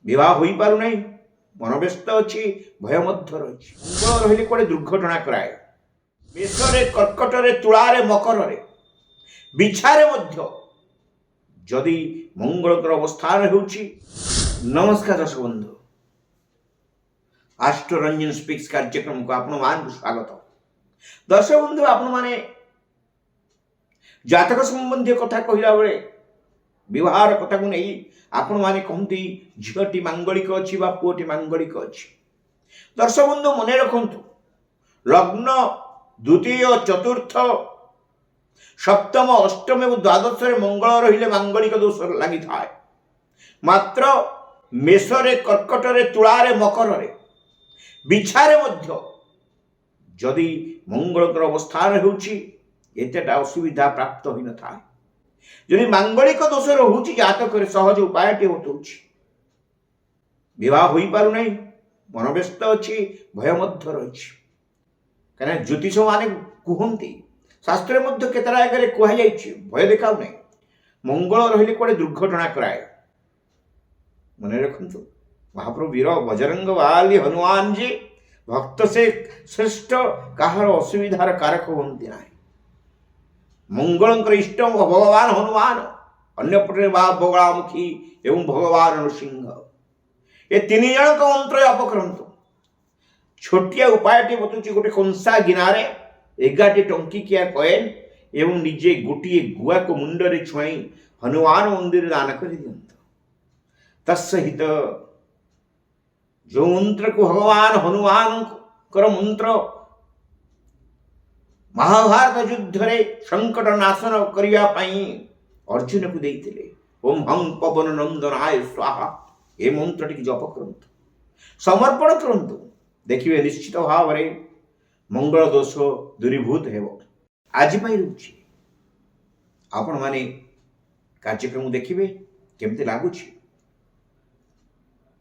ବିବାହ ହୋଇପାରୁନାହିଁ, ମନ ବ୍ୟସ୍ତ ଅଛି, ଭୟ ମଧ୍ୟ ରହିଛି। ମଙ୍ଗଳ ରହିଲେ କୁଆଡ଼େ ଦୁର୍ଘଟଣା କରାଏ। ମେଷରେ, କର୍କଟରେ, ତୁଳାରେ, ମକରରେ, ବିଛାରେ ମଧ୍ୟ ଯଦି ମଙ୍ଗଳଙ୍କର ଅବସ୍ଥାନ ହେଉଛି। ନମସ୍କାର ଦର୍ଶକ ବନ୍ଧୁ, ଆଷ୍ଟ୍ରୋ ରଞ୍ଜନ ସ୍ପିକ୍ସ କାର୍ଯ୍ୟକ୍ରମକୁ ଆପଣମାନଙ୍କୁ ସ୍ୱାଗତ। ଦର୍ଶକ ବନ୍ଧୁ, ଆପଣମାନେ ଜାତକ ସମ୍ବନ୍ଧୀୟ କଥା କହିଲା ବେଳେ ବିବାହର କଥାକୁ ନେଇ ଆପଣମାନେ କହନ୍ତି ଝିଅଟି ମାଙ୍ଗଳିକ ଅଛି ବା ପୁଅଟି ମାଙ୍ଗଳିକ ଅଛି। ଦର୍ଶକ ବନ୍ଧୁ, ମନେ ରଖନ୍ତୁ, ଲଗ୍ନ ଦ୍ୱିତୀୟ, ଚତୁର୍ଥ, ସପ୍ତମ, ଅଷ୍ଟମ ଏବଂ ଦ୍ୱାଦଶରେ ମଙ୍ଗଳ ରହିଲେ ମାଙ୍ଗଳିକ ଦୋଷ ଲାଗିଥାଏ। ମାତ୍ର ମେଷରେ, କର୍କଟରେ, ତୁଳାରେ, ମକରରେ, ବିଛାରେ ମଧ୍ୟ ଯଦି ମଙ୍ଗଳଙ୍କର ଅବସ୍ଥାନ ହେଉଛି ଏତେଟା ଅସୁବିଧା ପ୍ରାପ୍ତ ହୋଇନଥାଏ। ଯଦି ମାଙ୍ଗଳିକ ଦୋଷ ରହୁଛି ଜାତକରେ ସହଜ ଉପାୟଟି ବତଉଛି। ବିବାହ ହୋଇପାରୁନାହିଁ, ମନ ବ୍ୟସ୍ତ ଅଛି, ଭୟ ମଧ୍ୟ ରହିଛି। କାହିଁକିନା ଜ୍ୟୋତିଷ ମାନେ କୁହନ୍ତି, ଶାସ୍ତ୍ରରେ ମଧ୍ୟ କେତେଟା ଜାଗାରେ କୁହାଯାଇଛି, ଭୟ ଦେଖାଉନାହିଁ, ମଙ୍ଗଳ ରହିଲେ କୁଆଡ଼େ ଦୁର୍ଘଟଣା କରାଏ। ମନେ ରଖନ୍ତୁ, ମହାପ୍ରଭୁ ବୀର ବଜରଙ୍ଗ ବାଲି ହନୁମାନ ଜୀ ଭକ୍ତ ସେ ଶ୍ରେଷ୍ଠ, କାହାର ଅସୁବିଧାର କାରକ ହୁଅନ୍ତି ନାହିଁ। ମଙ୍ଗଳଙ୍କର ଇଷ୍ଟ ଭଗବାନ ହନୁମାନ, ଅନ୍ୟପଟରେ ମା ବଗଳାମୁଖୀ ଏବଂ ଭଗବାନ ନୃସିଂହ, ଏ ତିନି ଜଣଙ୍କ ମନ୍ତ୍ର ଜପ କରନ୍ତୁ। ଛୋଟିଆ ଉପାୟଟି ବତୁଛି, ଗୋଟେ କଂସା ଗିନାରେ 11ଟି ଟଙ୍କିକିଆ କଏନ୍ ଏବଂ ନିଜେ ଗୋଟିଏ ଗୁଆକୁ ମୁଣ୍ଡରେ ଛୁଆଇ ହନୁମାନ ମନ୍ଦିର ଦାନ କରିଦିଅନ୍ତୁ। ତତ୍ସହିତ ଯେଉଁ ମନ୍ତ୍ରକୁ ଭଗବାନ ହନୁମାନଙ୍କର ମନ୍ତ୍ର ମହାଭାରତ ଯୁଦ୍ଧରେ ସଙ୍କଟ ନାଶନ କରିବା ପାଇଁ ଅର୍ଜୁନକୁ ଦେଇଥିଲେ, ଓಂ ହଂ ପବନ ନନ୍ଦନାୟ ସ୍ୱାହା, ଏ ମନ୍ତ୍ରଟିକୁ ଜପ କରନ୍ତୁ, ସମର୍ପଣ କରନ୍ତୁ। ଦେଖିବେ ନିଶ୍ଚିତ ଭାବରେ ମଙ୍ଗଳ ଦୋଷ ଦୂରୀଭୂତ ହେବ। ଆଜି ପାଇଁ ରହୁଛି, ଆପଣମାନେ କାର୍ଯ୍ୟକ୍ରମ ଦେଖିବେ, କେମିତି ଲାଗୁଛି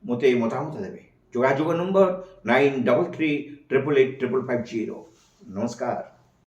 ମୋତେ ମତାମତ ଦେବେ। ଯୋଗାଯୋଗ ନମ୍ବର 9338885550। ନମସ୍କାର।